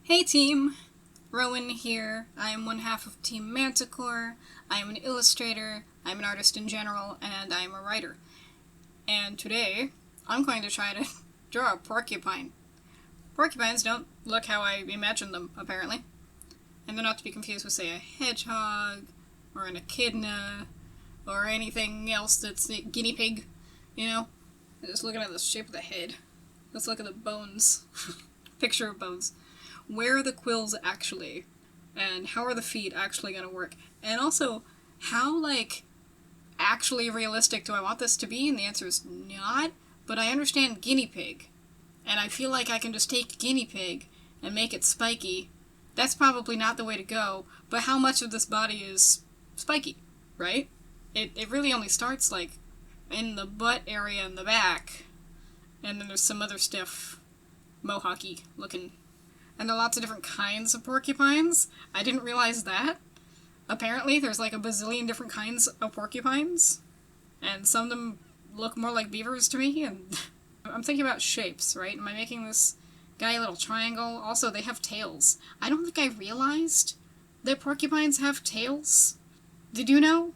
Hey team! Rowan here. I am one half of Team Manticore. I am an illustrator, I'm an artist in general, and I am a writer. And today, I'm going to try to draw a porcupine. Porcupines don't look how I imagine them, apparently. And they're not to be confused with, say, a hedgehog, or an echidna, or anything else that's a guinea pig, you know? Just looking at the shape of the head. Let's look at the bones. Picture of bones. Where are the quills actually? And how are the feet actually going to work? And also, how, actually realistic do I want this to be? And the answer is not, but I understand guinea pig. And I feel like I can just take guinea pig and make it spiky. That's probably not the way to go, but how much of this body is spiky, right? It really only starts, in the butt area in the back, and then there's some other stuff, mohawky looking. And there are lots of different kinds of porcupines. I didn't realize that. Apparently, there's a bazillion different kinds of porcupines. And some of them look more like beavers to me. And I'm thinking about shapes, right? Am I making this guy a little triangle? Also, they have tails. I don't think I realized that porcupines have tails. Did you know?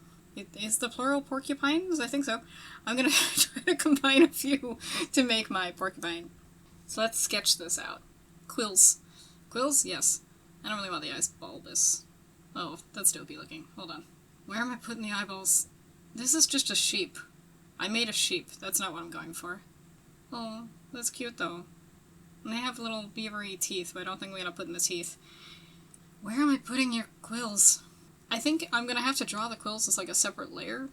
Is the plural porcupines? I think so. I'm gonna try to combine a few to make my porcupine. So let's sketch this out. Quills. Quills? Yes. I don't really want the eyes bulbous. Oh, that's dopey looking. Hold on. Where am I putting the eyeballs? This is just a sheep. I made a sheep. That's not what I'm going for. Oh, that's cute though. And they have little beavery teeth, but I don't think we end up putting the teeth. Where am I putting your quills? I think I'm gonna have to draw the quills as a separate layer.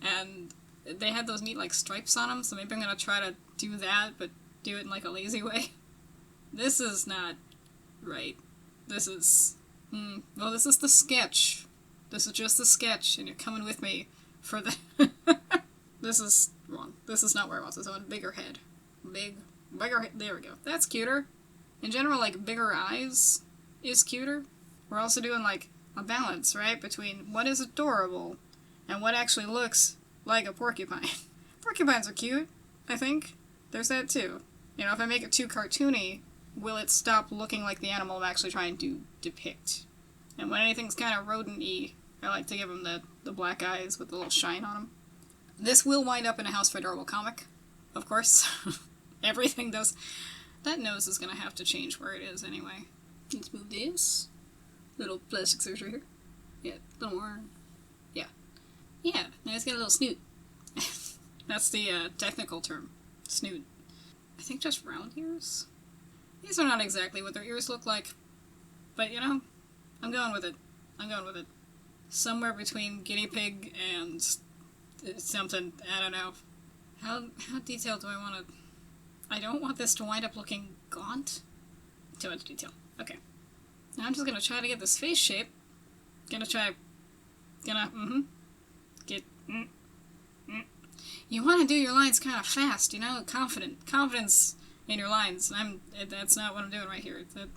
And they had those neat stripes on them, so maybe I'm gonna try to do that, but do it in a lazy way. This is not right. This is... well, this is the sketch. This is just the sketch, and you're coming with me for the... This is wrong. This is not where I want this. I want a bigger head. Bigger head. There we go. That's cuter. In general, bigger eyes is cuter. We're also doing, a balance, right? Between what is adorable and what actually looks like a porcupine. Porcupines are cute, I think. There's that, too. You know, if I make it too cartoony, will it stop looking like the animal I'm actually trying to depict? And when anything's kind of rodent-y, I like to give them the black eyes with the little shine on them. This will wind up in a House for Adorable comic, of course. Everything does. That nose is going to have to change where it is anyway. Let's move this. Little plastic surgery here. Yeah, a little more. Yeah. Yeah, now he's got a little snoot. That's the technical term. Snoot. I think just round ears? These are not exactly what their ears look like. But, I'm going with it. Somewhere between guinea pig and something, I don't know. How detailed do I want to... I don't want this to wind up looking gaunt. Too much detail. Okay. Now I'm just gonna try to get this face shape. You want to do your lines kind of fast, confidence in your lines. That's not what I'm doing right here. It's that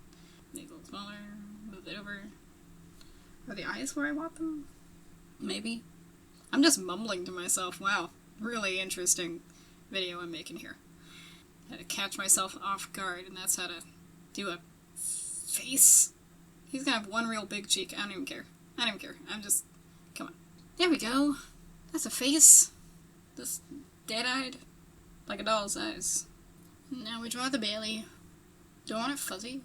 make it a little smaller, move it over. Are the eyes where I want them? Maybe. I'm just mumbling to myself. Wow, really interesting video I'm making here. Had to catch myself off guard, and that's how to do a face. He's gonna have one real big cheek. I don't even care. I'm just... Come on. There we go. That's a face. This dead-eyed. Like a doll's eyes. Now we draw the belly. Do I want it fuzzy?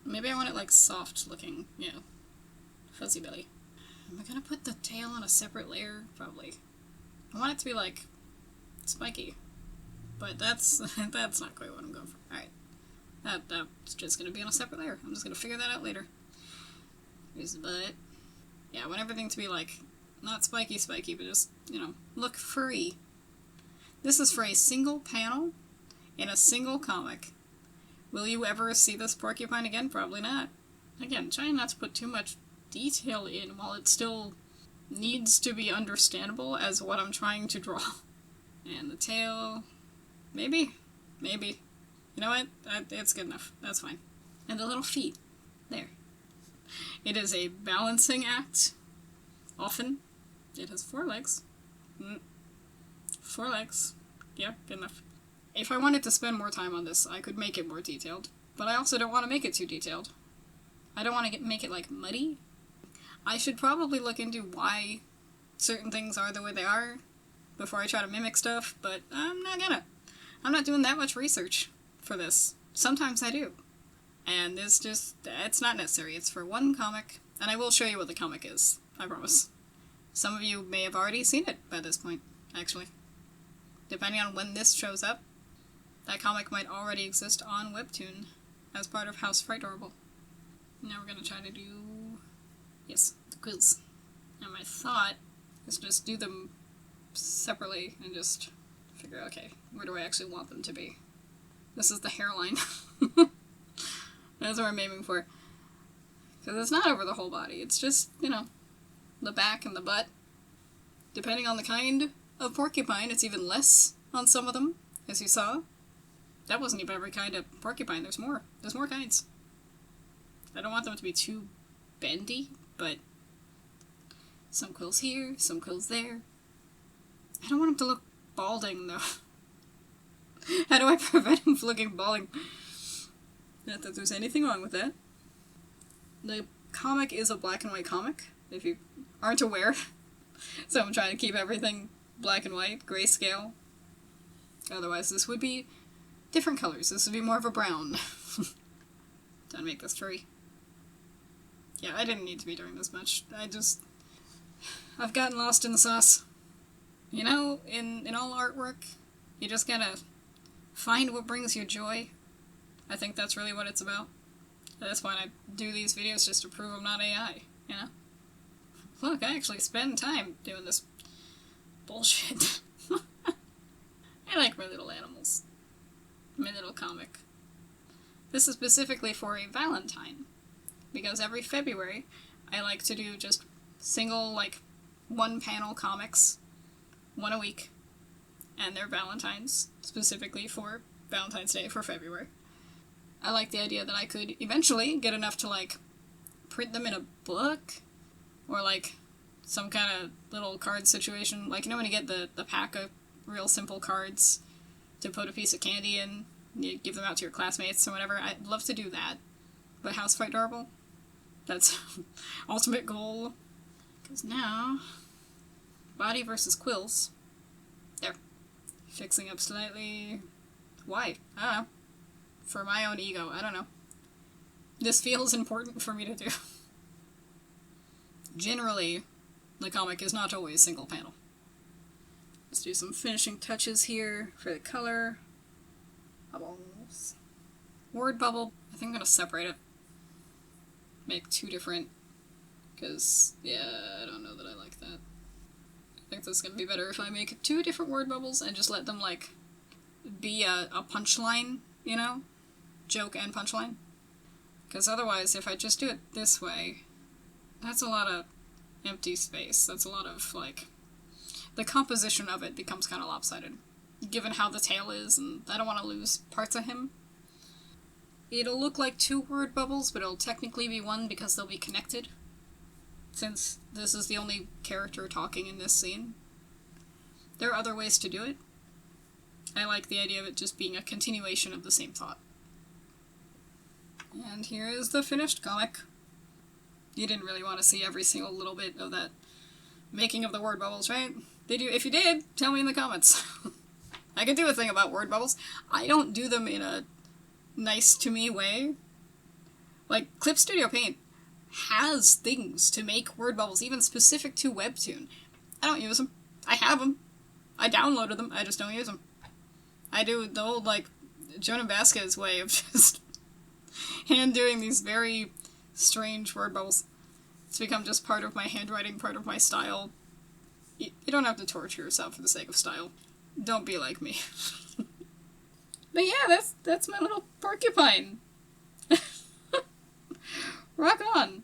Maybe I want it soft looking. Yeah. Fuzzy belly. Am I gonna put the tail on a separate layer? Probably. I want it to be spiky. But that's not quite what I'm going for. Alright. That's just gonna be on a separate layer. I'm just gonna figure that out later. Here's the butt. Yeah, I want everything to be not spiky, but just, look furry. This is for a single panel in a single comic. Will you ever see this porcupine again? Probably not. Again, trying not to put too much detail in while it still needs to be understandable as what I'm trying to draw. And the tail... Maybe. You know what? It's good enough. That's fine. And the little feet. There. It is a balancing act. Often. It has 4 legs. 4 legs. Yeah, good enough. If I wanted to spend more time on this, I could make it more detailed. But I also don't want to make it too detailed. I don't want to make it, like, muddy. I should probably look into why certain things are the way they are before I try to mimic stuff, but I'm not gonna. I'm not doing that much research for this. Sometimes I do. And it's not necessary. It's for one comic, and I will show you what the comic is, I promise. Some of you may have already seen it by this point, actually. Depending on when this shows up, that comic might already exist on Webtoon as part of House Fright Horrible. Now we're gonna try to do, yes, the quills. And my thought is just do them separately and just figure out, okay, where do I actually want them to be? This is the hairline. That's what I'm aiming for. Because it's not over the whole body, it's just, you know, the back and the butt. Depending on the kind of porcupine, it's even less on some of them, as you saw. That wasn't even every kind of porcupine, there's more. There's more kinds. I don't want them to be too bendy, but some quills here, some quills there. I don't want him to look balding, though. How do I prevent him from looking balding? Not that there's anything wrong with that. The comic is a black and white comic, if you aren't aware. So I'm trying to keep everything black and white, grayscale. Otherwise this would be different colors. This would be more of a brown. Trying to make this furry. Yeah, I didn't need to be doing this much. I've gotten lost in the sauce. You know, in all artwork, you just gotta find what brings you joy. I think that's really what it's about. That's why I do these videos, just to prove I'm not AI, you know? Look, I actually spend time doing this bullshit. I like my little animals. My little comic. This is specifically for a Valentine, because every February I like to do just single, like, one-panel comics, one a week, and they're Valentines, specifically for Valentine's Day for February. I like the idea that I could eventually get enough to, like, print them in a book, or, like, some kind of little card situation. Like, you know when you get the pack of real simple cards to put a piece of candy in, you give them out to your classmates or whatever? I'd love to do that. But House Fright Horrible? That's ultimate goal. Because now, body versus quills. There. Fixing up slightly. Why? I don't know. For my own ego, I don't know. This feels important for me to do. Generally, the comic is not always single panel. Let's do some finishing touches here for the color. Bubbles. Word bubble. I think I'm gonna separate it. Make two different, because, yeah, I don't know that I like that. I think that's gonna be better if I make two different word bubbles and just let them, like, be a punchline, you know? Joke and punchline. Because otherwise, if I just do it this way, that's a lot of empty space. That's a lot of, like, the composition of it becomes kind of lopsided, given how the tail is, and I don't want to lose parts of him. It'll look like two word bubbles, but it'll technically be one because they'll be connected, since this is the only character talking in this scene. There are other ways to do it. I like the idea of it just being a continuation of the same thought. And here is the finished comic. You didn't really want to see every single little bit of that making of the word bubbles, right? Did you? If you did, tell me in the comments. I could do a thing about word bubbles. I don't do them in a nice-to-me way. Like, Clip Studio Paint has things to make word bubbles, even specific to Webtoon. I don't use them. I have them. I downloaded them. I just don't use them. I do the old, like, Jonah Vasquez way of just hand-doing these very strange word bubbles. It's become just part of my handwriting, part of my style. You don't have to torture yourself for the sake of style. Don't be like me. But yeah, that's my little porcupine. Rock on!